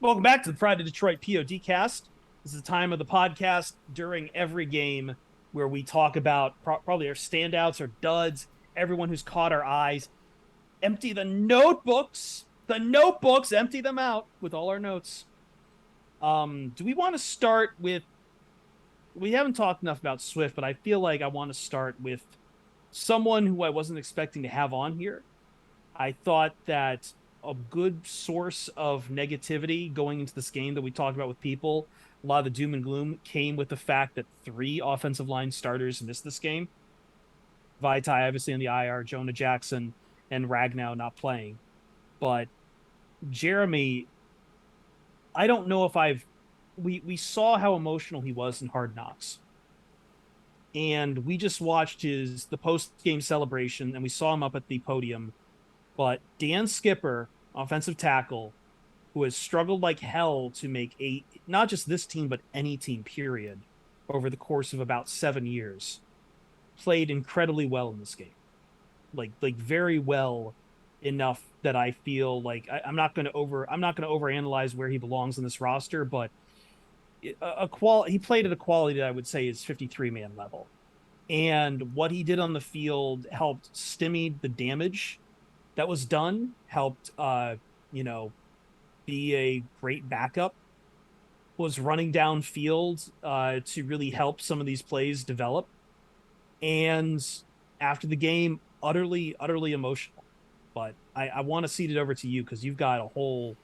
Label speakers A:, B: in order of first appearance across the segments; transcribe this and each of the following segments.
A: Welcome back to the Pride of Detroit POD cast. This is the time of the podcast during every game where we talk about probably our standouts or duds, everyone who's caught our eyes. Empty the notebooks, empty them out with all our notes. Do we want to start with? We haven't talked enough about Swift, but I feel like I want to start with someone who I wasn't expecting to have on here. I thought that a good source of negativity going into this game that we talked about with people, a lot of the doom and gloom came with the fact that three offensive line starters missed this game. Vaitai obviously on the IR, Jonah Jackson, and Ragnow not playing. But Jeremy, I don't know if I've we saw how emotional he was in Hard Knocks. And we just watched the post game celebration and we saw him up at the podium. But Dan Skipper, offensive tackle, who has struggled like hell to make not just this team, but any team, period, over the course of about 7 years, played incredibly well in this game. Like very well enough that I feel like I'm not going to overanalyze where he belongs in this roster, but he played at a quality that I would say is 53-man level. And what he did on the field helped stymie the damage that was done, helped you know, be a great backup, was running downfield to really help some of these plays develop. And after the game, utterly emotional. But I want to cede it over to you because you've got a whole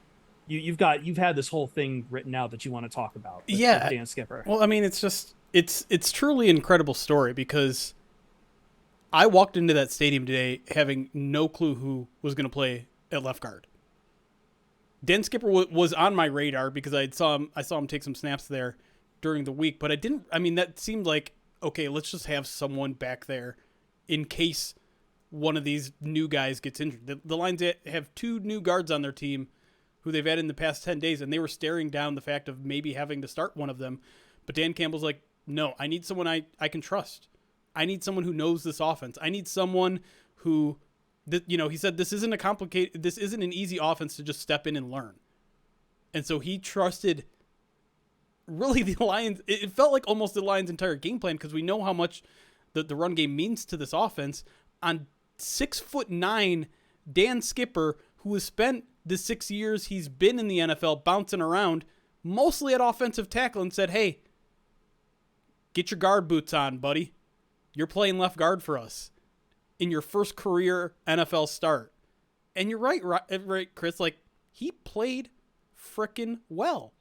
A: you've had this whole thing written out that you want to talk about with
B: Yeah.
A: Dan Skipper.
B: Well, I mean, it's truly an incredible story because I walked into that stadium today having no clue who was going to play at left guard. Dan Skipper was on my radar because I saw him take some snaps there during the week, but I didn't. I mean, that seemed like okay. Let's just have someone back there in case one of these new guys gets injured. The Lions have two new guards on their team who they've had in the past 10 days, and they were staring down the fact of maybe having to start one of them. But Dan Campbell's like, no, I need someone I can trust. I need someone who knows this offense. I need someone who, he said this isn't an easy offense to just step in and learn. And so he trusted really the Lions. It felt like almost the Lions' entire game plan because we know how much the run game means to this offense. On 6'9" Dan Skipper, who has spent the 6 years he's been in the NFL bouncing around, mostly at offensive tackle, and said, hey, get your guard boots on, buddy. You're playing left guard for us in your first career NFL start. And you're right, Chris. Like, he played freaking well.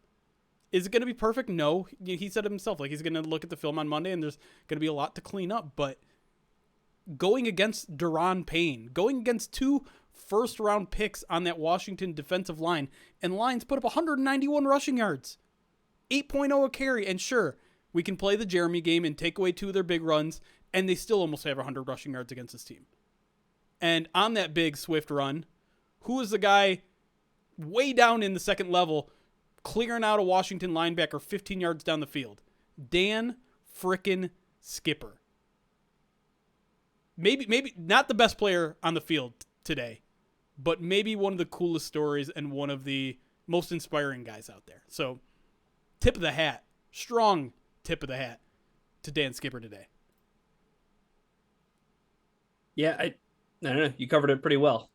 B: Is it going to be perfect? No. He said it himself. Like, he's going to look at the film on Monday, and there's going to be a lot to clean up. But going against Daron Payne, going against two first-round picks on that Washington defensive line, and Lions put up 191 rushing yards, 8.0 a carry, and sure, we can play the Jeremy game and take away two of their big runs, and they still almost have 100 rushing yards against this team. And on that big Swift run, who is the guy way down in the second level clearing out a Washington linebacker 15 yards down the field? Dan frickin' Skipper. Maybe not the best player on the field today, but maybe one of the coolest stories and one of the most inspiring guys out there. So, tip of the hat, strong tip of the hat to Dan Skipper today.
C: Yeah, I don't know. You covered it pretty well.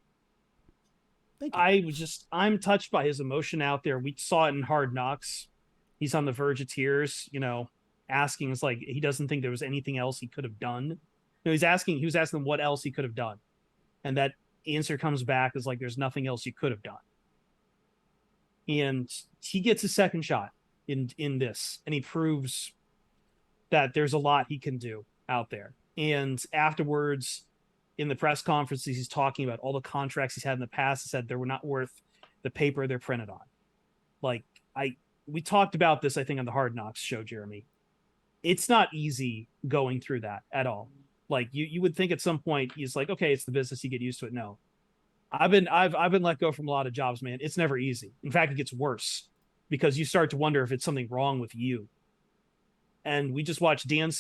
B: Thank you.
A: I'm touched by his emotion out there. We saw it in Hard Knocks. He's on the verge of tears, asking, it's like he doesn't think there was anything else he could have done. He was asking what else he could have done. And that answer comes back as like, there's nothing else you could have done. And he gets a second shot in this, and he proves that there's a lot he can do out there. And afterwards, in the press conferences, he's talking about all the contracts he's had in the past. He said they were not worth the paper they're printed on. Like, we talked about this, I think, on the Hard Knocks show, Jeremy. It's not easy going through that at all. Like, you would think at some point he's like, okay, it's the business, you get used to it. No. I've been let go from a lot of jobs, man. It's never easy. In fact, it gets worse because you start to wonder if it's something wrong with you. And we just watched Dan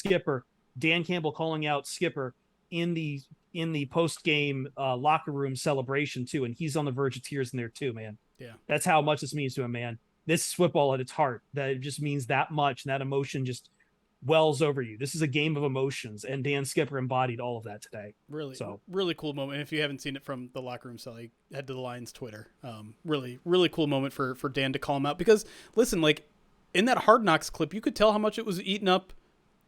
A: Campbell calling out Skipper in the post game locker room celebration too, and he's on the verge of tears in there too, man.
B: Yeah,
A: that's how much this means to him, man. this is football at its heart, that it just means that much, and that emotion just wells over you. This is a game of emotions, and Dan Skipper embodied all of that today.
B: Really,
A: So
B: really cool moment. And if you haven't seen it from the locker room, Sully, head to the Lions Twitter. Really, really cool moment for Dan to call him out, because listen, like in that Hard Knocks clip, you could tell how much it was eating up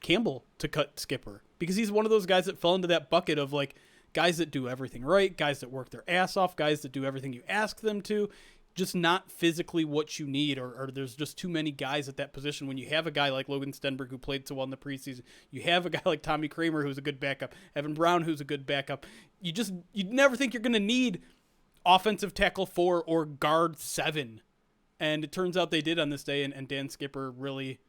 B: Campbell to cut Skipper, because he's one of those guys that fell into that bucket of like guys that do everything right, guys that work their ass off, guys that do everything you ask them to, just not physically what you need, or there's just too many guys at that position. When you have a guy like Logan Stenberg who played so well in the preseason, you have a guy like Tommy Kramer who's a good backup, Evan Brown who's a good backup, you'd never think you're going to need offensive tackle 4 or guard 7. And it turns out they did on this day, and Dan Skipper really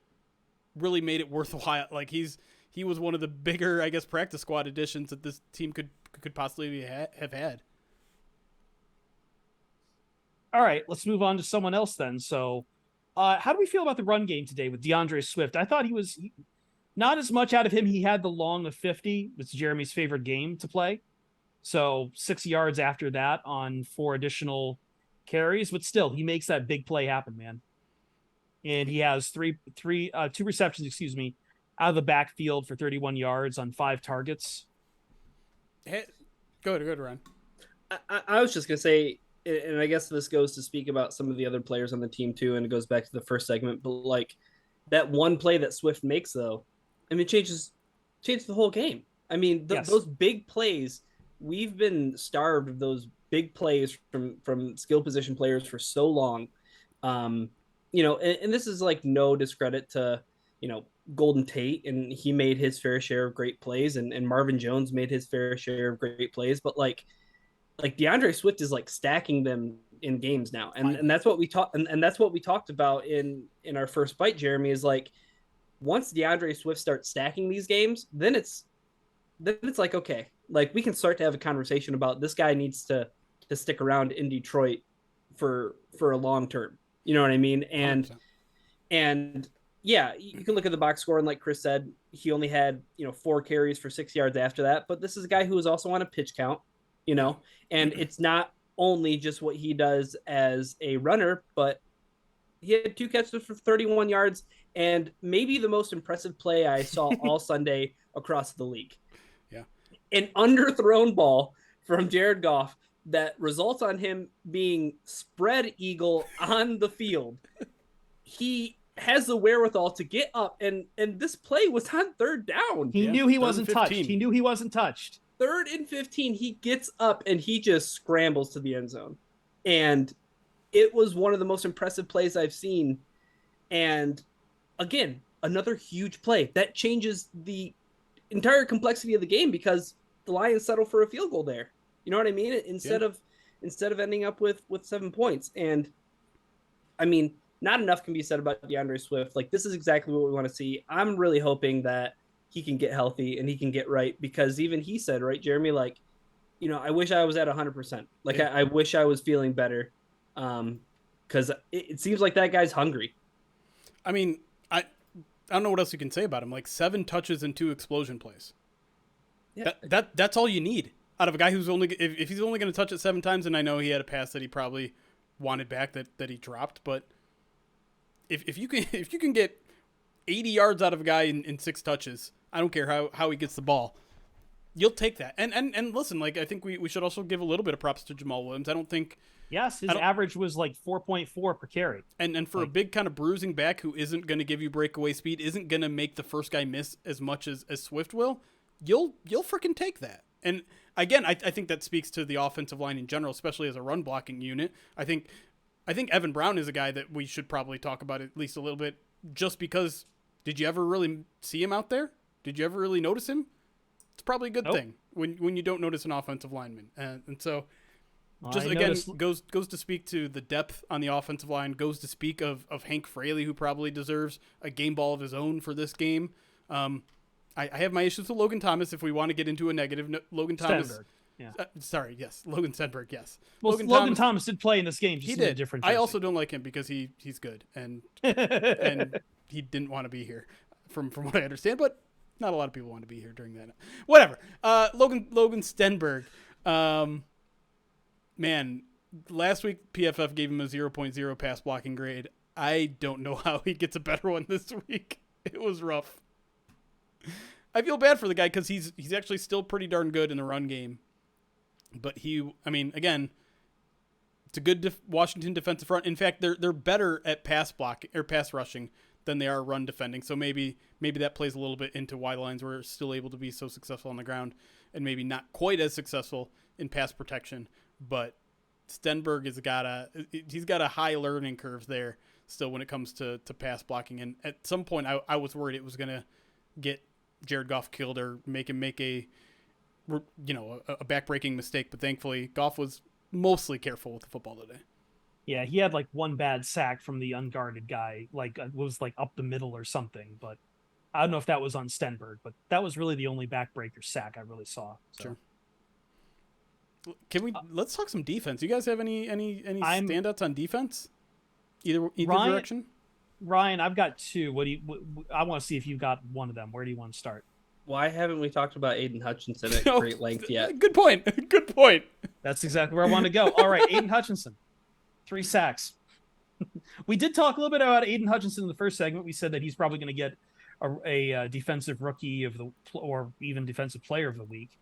B: made it worthwhile. Like he was one of the bigger, I guess, practice squad additions that this team could possibly have had.
A: all right, let's move on to someone else then. So, how do we feel about the run game today with Deandre Swift? I thought not as much out of him. He had the long of 50. It's Jeremy's favorite game to play. So 6 yards after that on 4 additional carries, but still he makes that big play happen, man. And he has 2 receptions, out of the backfield for 31 yards on 5 targets.
B: Hey, go ahead, Ron.
C: I was just gonna say, and I guess this goes to speak about some of the other players on the team too, and it goes back to the first segment. But like that one play that Swift makes, though, I mean, changes the whole game. I mean,
A: Yes.
C: Those big plays, we've been starved of those big plays from skill position players for so long. And this is like no discredit to, Golden Tate, and he made his fair share of great plays, and Marvin Jones made his fair share of great plays, but like Deandre Swift is like stacking them in games now. And that's what we talked, and that's what we talked about in our first bite, Jeremy, is like, once Deandre Swift starts stacking these games, then it's like, okay, like we can start to have a conversation about this guy needs to stick around in Detroit for a long term. You know what I mean? And
B: 100%.
C: and yeah, you can look at the box score, and like Chris said, he only had 4 carries for 6 yards after that. But this is a guy who was also on a pitch count, and it's not only just what he does as a runner, but he had 2 catches for 31 yards, and maybe the most impressive play I saw all Sunday across the league.
B: Yeah,
C: an underthrown ball from Jared Goff that results on him being spread eagle on the field. He has the wherewithal to get up, and this play was on 3rd down.
A: He knew he wasn't touched. He knew he wasn't touched.
C: 3rd and 15, he gets up and he just scrambles to the end zone. And it was one of the most impressive plays I've seen. And again, another huge play that changes the entire complexity of the game, because the Lions settle for a field goal there. You know what I mean? Instead of ending up with 7 points. And I mean, not enough can be said about Deandre Swift. Like, this is exactly what we want to see. I'm really hoping that he can get healthy and he can get right, because even he said, right, Jeremy, like, I wish I was at 100%. Like, yeah. I wish I was feeling better, because it seems like that guy's hungry.
B: I mean, I don't know what else you can say about him. Like 7 touches and 2 explosion plays. Yeah. That's all you need out of a guy who's if he's only going to touch it 7 times. And I know he had a pass that he probably wanted back that he dropped, but if you can get 80 yards out of a guy in 6 touches, I don't care how he gets the ball, you'll take that. And listen, like, I think we should also give a little bit of props to Jamal Williams. I don't think.
A: Yes, his average was like 4.4 per carry.
B: And for a big kind of bruising back who isn't going to give you breakaway speed, isn't going to make the first guy miss as much as Swift will, you'll freaking take that. And again, I think that speaks to the offensive line in general, especially as a run blocking unit. I think Evan Brown is a guy that we should probably talk about at least a little bit, just because, did you ever really see him out there? Did you ever really notice him? It's probably a good thing when you don't notice an offensive lineman. And so just again goes to speak to the depth on the offensive line, goes to speak of Hank Fraley, who probably deserves a game ball of his own for this game. I have my issues with Logan Thomas if we want to get into a negative. Logan Thomas.
A: Stenberg. Yeah.
B: Logan Stenberg, yes.
A: Well, Logan Thomas did play in this game. Just
B: he
A: in
B: did.
A: A different jersey.
B: I also don't like him because he's good and he didn't want to be here from what I understand, but not a lot of people want to be here during that. Whatever. Logan Stenberg. Man, last week PFF gave him a 0.0 pass blocking grade. I don't know how he gets a better one this week. It was rough. I feel bad for the guy because he's actually still pretty darn good in the run game. But again, it's a good Washington defensive front. In fact, they're better at pass rushing than they are run defending. So maybe that plays a little bit into why the Lions were still able to be so successful on the ground and maybe not quite as successful in pass protection. But Stenberg he's got a high learning curve there still when it comes to pass blocking. And at some point I was worried it was going to get Jared Goff killed or make him make a backbreaking mistake. But thankfully Goff was mostly careful with the football today.
A: Yeah, he had like one bad sack from the unguarded guy, like was like up the middle or something. But I don't know if that was on Stenberg, but that was really the only backbreaker sack I really saw. So.
B: Sure. Let's talk some defense. You guys have any standouts on defense? Either direction?
A: Ryan, I've got two. I want to see if you got one of them. Where do you want to start?
C: Why haven't we talked about Aiden Hutchinson at great length yet?
B: Good point. Good point.
A: That's exactly where I want to go. All right, Aiden Hutchinson, 3 sacks. We did talk a little bit about Aiden Hutchinson in the first segment. We said that he's probably going to get a defensive rookie or even defensive player of the week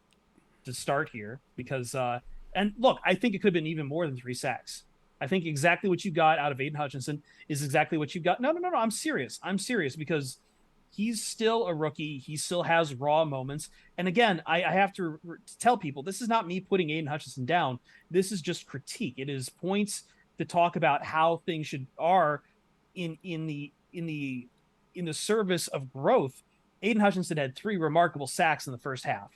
A: to start here because and look, I think it could have been even more than 3 sacks. I think exactly what you got out of Aiden Hutchinson is exactly what you got. No. I'm serious because he's still a rookie. He still has raw moments. And again, I have to tell people, this is not me putting Aiden Hutchinson down. This is just critique. It is points to talk about how things are in the service of growth. Aiden Hutchinson had 3 remarkable sacks in the first half.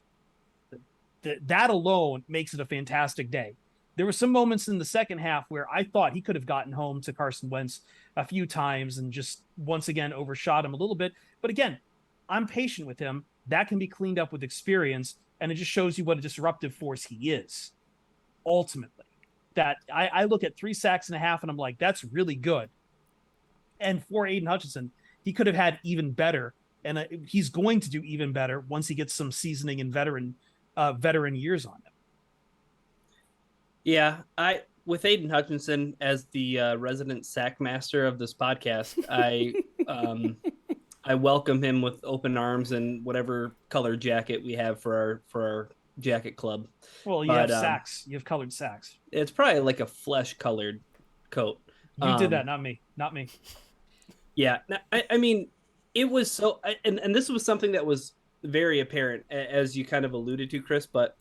A: That alone makes it a fantastic day. There were some moments in the second half where I thought he could have gotten home to Carson Wentz a few times and just once again overshot him a little bit. But again, I'm patient with him. That can be cleaned up with experience, and it just shows you what a disruptive force he is. Ultimately, that I look at 3 sacks and a half, and I'm like, that's really good. And for Aiden Hutchinson, he could have had even better, and he's going to do even better once he gets some seasoning and veteran years on him.
C: Yeah, with Aiden Hutchinson as the resident sack master of this podcast, I welcome him with open arms and whatever color jacket we have for our jacket club.
A: Well, you have sacks. You have colored sacks.
C: It's probably like a flesh-colored coat.
A: You did that, not me.
C: Yeah, I mean, it was so, and this was something that was very apparent as you kind of alluded to, Chris. But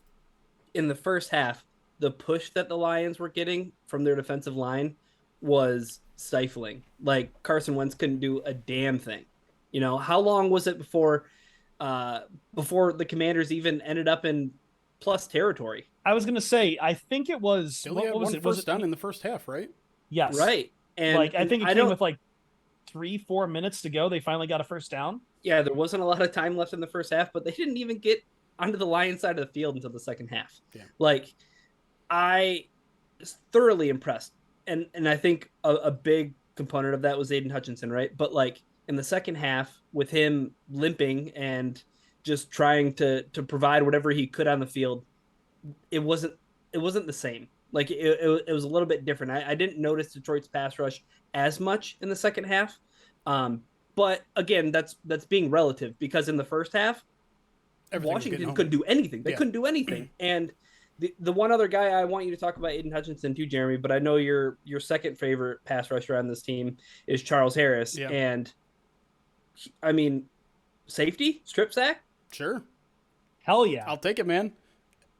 C: in the first half, the push that the Lions were getting from their defensive line was stifling. Like Carson Wentz couldn't do a damn thing. You know, how long was it before the Commanders even ended up in plus territory?
A: I was going to say, I think it was
B: what was it? First down in the first half, right?
A: Yes.
C: Right. And
A: like I think it came with like 3-4 minutes to go. They finally got a first down.
C: Yeah, there wasn't a lot of time left in the first half, but they didn't even get onto the Lions side of the field until the second half.
B: Yeah.
C: Like, I was thoroughly impressed. And I think a big component of that was Aiden Hutchinson, right? But like in the second half, with him limping and just trying to provide whatever he could on the field, it wasn't the same. Like it was a little bit different. I didn't notice Detroit's pass rush as much in the second half. But again, that's being relative because in the first half, Washington couldn't do anything. They couldn't do anything. And the one other guy I want you to talk about Aiden Hutchinson too, Jeremy, but I know your second favorite pass rusher on this team is Charles Harris.
B: Yeah.
C: And I mean, safety, strip sack?
B: Sure.
A: Hell yeah.
B: I'll take it, man.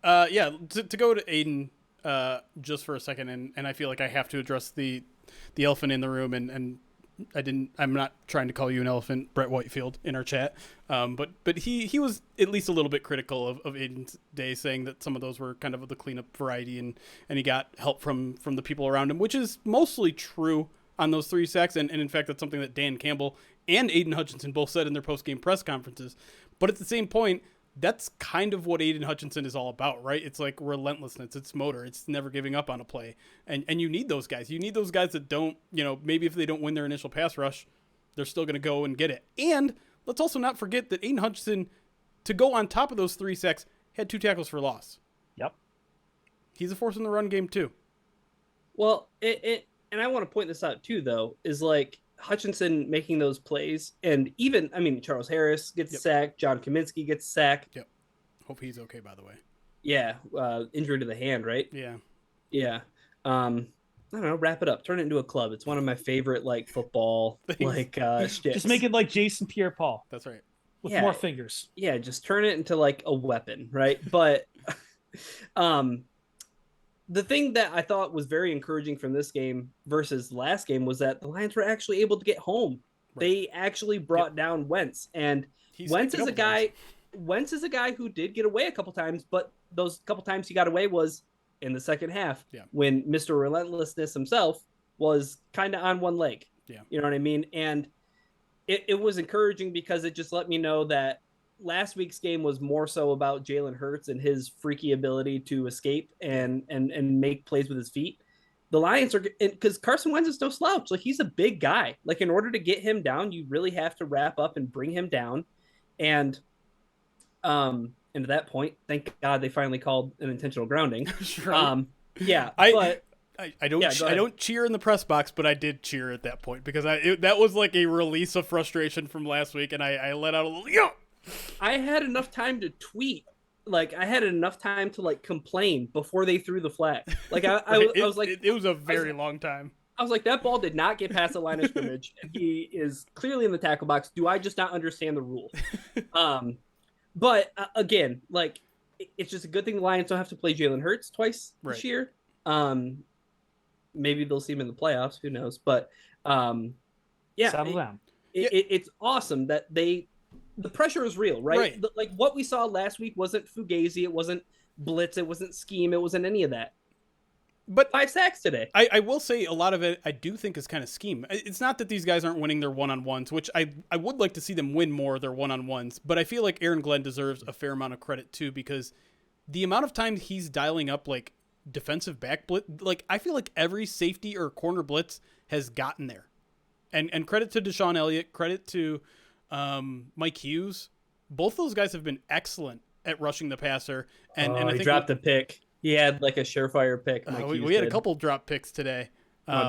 B: To go to Aiden just for a second, and I feel like I have to address the elephant in the room, and I'm not trying to call you an elephant, Brett Whitefield, in our chat. But he was at least a little bit critical of Aiden's day, saying that some of those were kind of the cleanup variety, and he got help from the people around him, which is mostly true on those 3 sacks. And in fact, that's something that Dan Campbell and Aiden Hutchinson both said in their post-game press conferences. But at the same point, that's kind of what Aiden Hutchinson is all about, right? It's like relentlessness. It's motor. It's never giving up on a play. And you need those guys. You need those guys that don't, maybe if they don't win their initial pass rush, they're still going to go and get it. And let's also not forget that Aiden Hutchinson, to go on top of those 3 sacks, had 2 tackles for loss.
A: Yep.
B: He's a force in the run game too.
C: Well, and I want to point this out too, though, is like Hutchinson making those plays, and even Charles Harris gets sacked, John Kaminsky gets sacked.
B: Yep. Hope he's okay, by the way.
C: Yeah, injury to the hand, right?
B: Yeah.
C: Yeah. I don't know. Wrap it up. Turn it into a club. It's one of my favorite like football like shticks.
A: Just make it like Jason Pierre-Paul.
B: That's right.
A: With more fingers.
C: Yeah, just turn it into like a weapon, right? But the thing that I thought was very encouraging from this game versus last game was that the Lions were actually able to get home. Right. They actually brought down Wentz, and Wentz is a guy. Wentz is a guy who did get away a couple times, but those couple times he got away was in the second half when Mr. Relentlessness himself was kind of on one leg.
B: Yeah,
C: you know what I mean. And it was encouraging because it just let me know that last week's game was more so about Jalen Hurts and his freaky ability to escape and make plays with his feet. The Lions are, because Carson Wentz is no slouch. Like, he's a big guy. Like, in order to get him down, you really have to wrap up and bring him down. And to that point, thank God they finally called an intentional grounding.
B: Sure.
C: Yeah,
B: I don't cheer in the press box, but I did cheer at that point because that was like a release of frustration from last week, and I let out a little. Yeah!
C: I had enough time to tweet. Like, I had enough time to like complain before they threw the flag. Like, I was like,
B: it was a very long time.
C: I was like, that ball did not get past the line of scrimmage, and he is clearly in the tackle box. Do I just not understand the rule? But again, like, it's just a good thing the Lions don't have to play Jalen Hurts twice this year. Maybe they'll see him in the playoffs. Who knows? But
A: settle down.
C: It's awesome that the pressure is real, right? Like, what we saw last week wasn't fugazi, it wasn't blitz, it wasn't scheme, it wasn't any of that. But 5 sacks today.
B: I will say a lot of it I do think is kind of scheme. It's not that these guys aren't winning their one-on-ones, which I would like to see them win more of their one-on-ones, but I feel like Aaron Glenn deserves a fair amount of credit too, because the amount of time he's dialing up like defensive back blitz, like I feel like every safety or corner blitz has gotten there. And credit to Deshaun Elliott, credit to Mike Hughes. Both those guys have been excellent at rushing the passer. And I think
C: he dropped a pick. He had like a surefire pick.
B: We had a couple drop picks today.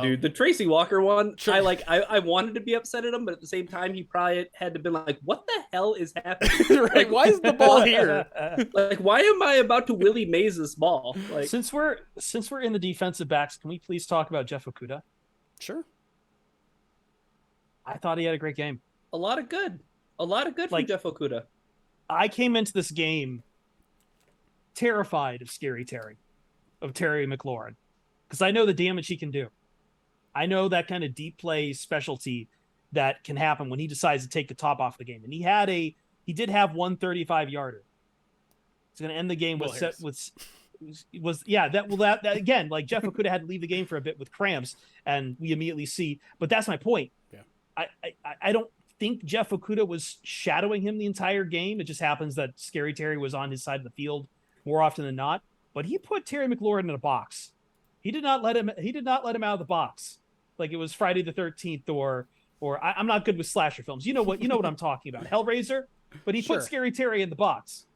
C: Dude, the Tracy Walker one,
B: sure.
C: I wanted to be upset at him, but at the same time, he probably had to been like, what the hell is happening?
B: Right? Like, why is the ball here?
C: Like, why am I about to Willie Mays this ball? Like,
A: since we're in the defensive backs, can we please talk about Jeff Okudah?
B: Sure.
A: I thought he had a great game.
C: A lot of good from Jeff Okudah.
A: I came into this game terrified of Terry McLaurin, because I know the damage he can do. I know that kind of deep play specialty that can happen when he decides to take the top off the game. And he did have 135 yarder. It's going to end the game that again, like Jeff Okudah had to leave the game for a bit with cramps, and we immediately see. But that's my point.
B: Yeah.
A: I don't think Jeff Okudah was shadowing him the entire game. It just happens that Scary Terry was on his side of the field more often than not. But he put Terry McLaurin in a box. He did not let him out of the box like it was Friday the 13th or I'm not good with slasher films. You know what I'm talking about. Hellraiser, but he put Scary Terry in the box.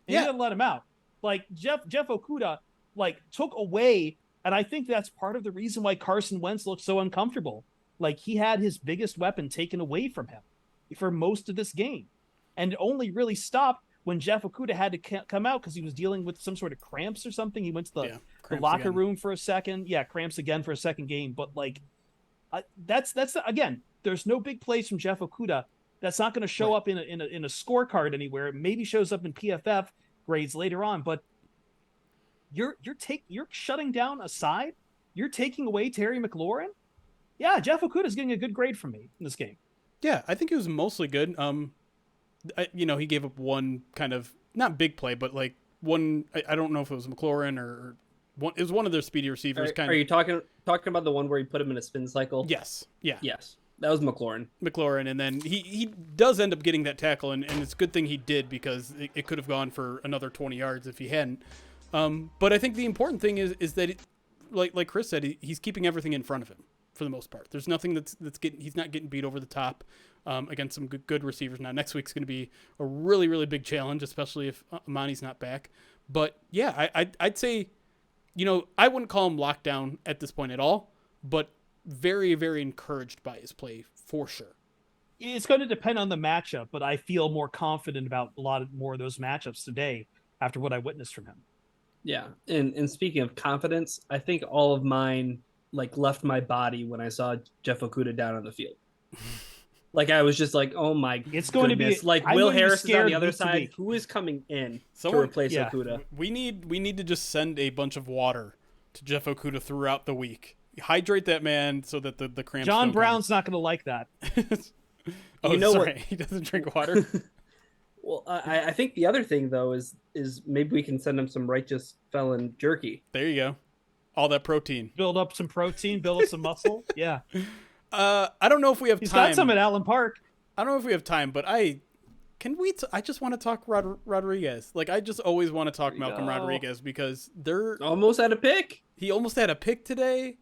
A: And he didn't let him out. Like Jeff Okudah like took away, and I think that's part of the reason why Carson Wentz looked so uncomfortable. Like, he had his biggest weapon taken away from him for most of this game, and only really stopped when Jeff Okudah had to come out because he was dealing with some sort of cramps or something. He went to the locker room for a second. Yeah, cramps again for a second game. But like, that's again, there's no big plays from Jeff Okudah. That's not going to show up in a scorecard anywhere. It maybe shows up in PFF grades later on. But you're shutting down a side. You're taking away Terry McLaurin. Yeah, Jeff Okudah is getting a good grade from me in this game.
B: Yeah, I think it was mostly good. He gave up one kind of not big play, but like one. I don't know if it was McLaurin or one. It was one of their speedy receivers.
C: Are you talking about the one where he put him in a spin cycle?
B: Yes. Yeah.
C: Yes, that was McLaurin, and then he does end up getting that tackle, and it's a good thing he did because it could have gone for another 20 yards if he hadn't. But I think the important thing is that like Chris said, he's keeping everything in front of him. For the most part, there's nothing he's not getting beat over the top against some good receivers. Now next week's going to be a really, really big challenge, especially if Amani's not back. But yeah, I'd say, I wouldn't call him lockdown at this point at all, but
B: very, very encouraged by his play for sure.
A: It's going to depend on the matchup, but I feel more confident about a lot more of those matchups today after what I witnessed from him.
C: Yeah, and speaking of confidence, I think all of mine like left my body when I saw Jeff Okudah down on the field. Like I was just like, oh my
A: It's going
C: goodness.
A: to be
C: Like
A: I'm
C: Will
A: going to be
C: Harris is on
A: scared
C: the other
A: week to
C: side.
A: week.
C: Who is coming in to
B: Someone-
C: replace
A: yeah.
C: Okudah?
B: We need to just send a bunch of water to Jeff Okudah throughout the week. Hydrate that man so that the cramps
A: John
B: don't
A: Brown's not going to like that.
B: oh,
C: You know
B: sorry.
C: what-
B: He doesn't drink water.
C: Well, I think the other thing though is maybe we can send him some righteous felon jerky.
B: There you go. All that protein.
A: Build up some protein, build up some muscle. Yeah.
B: I don't know if we have
A: He's
B: time.
A: got some at Allen Park.
B: I don't know if we have time, but I just want to talk Rodriguez. Like I just always want to talk Malcolm
A: go.
B: Rodriguez because they're
C: Almost had a pick.
B: he almost had a pick today,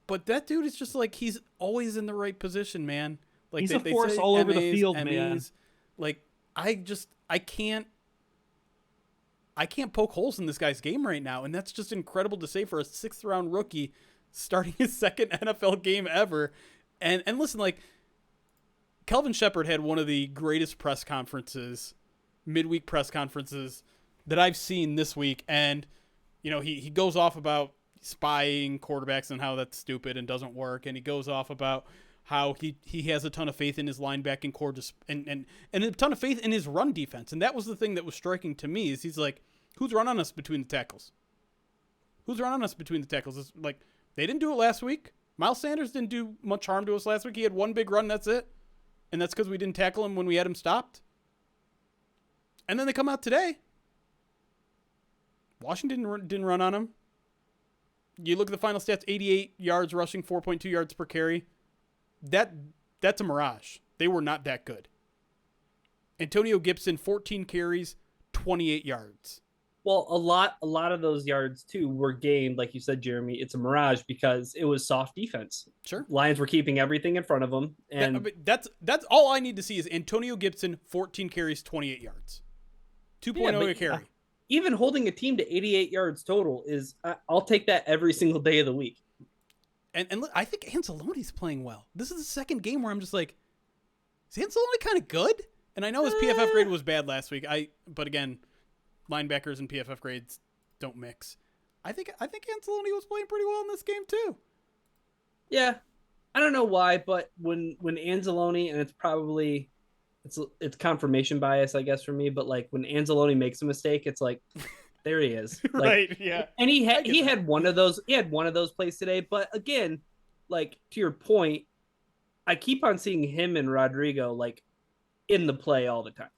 B: but that dude is just like he's always in the right position, man. Like
A: He's a force all over the field, man.
B: Like I can't poke holes in this guy's game right now, and that's just incredible to say for a 6th round rookie starting his second NFL game ever. And listen, like Kelvin Shepherd had one of the greatest press conferences, midweek press conferences that I've seen this week, and he goes off about spying quarterbacks and how that's stupid and doesn't work, and he goes off about how he has a ton of faith in his linebacking core and a ton of faith in his run defense. And that was the thing that was striking to me is he's like, who's run on us between the tackles? Who's run on us between the tackles? It's like, they didn't do it last week. Miles Sanders didn't do much harm to us last week. He had one big run, that's it. And that's because we didn't tackle him when we had him stopped. And then they come out today. Washington didn't run on him. You look at the final stats, 88 yards rushing, 4.2 yards per carry. That's a mirage. They were not that good. Antonio Gibson, 14 carries, 28 yards.
C: Well, a lot of those yards too were gained, like you said, Jeremy. It's a mirage because it was soft defense.
B: Sure.
C: Lions were keeping everything in front of them, and
B: That's all I need to see is Antonio Gibson, 14 carries, 28 yards. 2.0 a carry.
C: even holding a team to 88 yards total is I'll take that every single day of the week.
B: And look, I think Anzalone's playing well. This is the second game where I'm just like, is Anzalone kind of good? And I know his PFF grade was bad last week. But again, linebackers and PFF grades don't mix. I think Anzalone was playing pretty well in this game too.
C: Yeah, I don't know why, but when Anzalone, and it's probably it's confirmation bias, I guess, for me. But like when Anzalone makes a mistake, it's like, there he is, like,
B: Right? Yeah.
C: And he had one of those plays today. But again, like to your point, I keep on seeing him and Rodrigo like in the play all the time.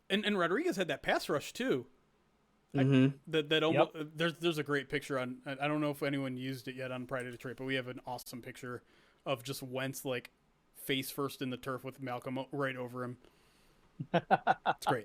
B: And Rodriguez had that pass rush too.
C: Mm-hmm.
B: That almost there's a great picture on. I don't know if anyone used it yet on Pride of Detroit, but we have an awesome picture of just Wentz like face first in the turf with Malcolm right over him. It's great.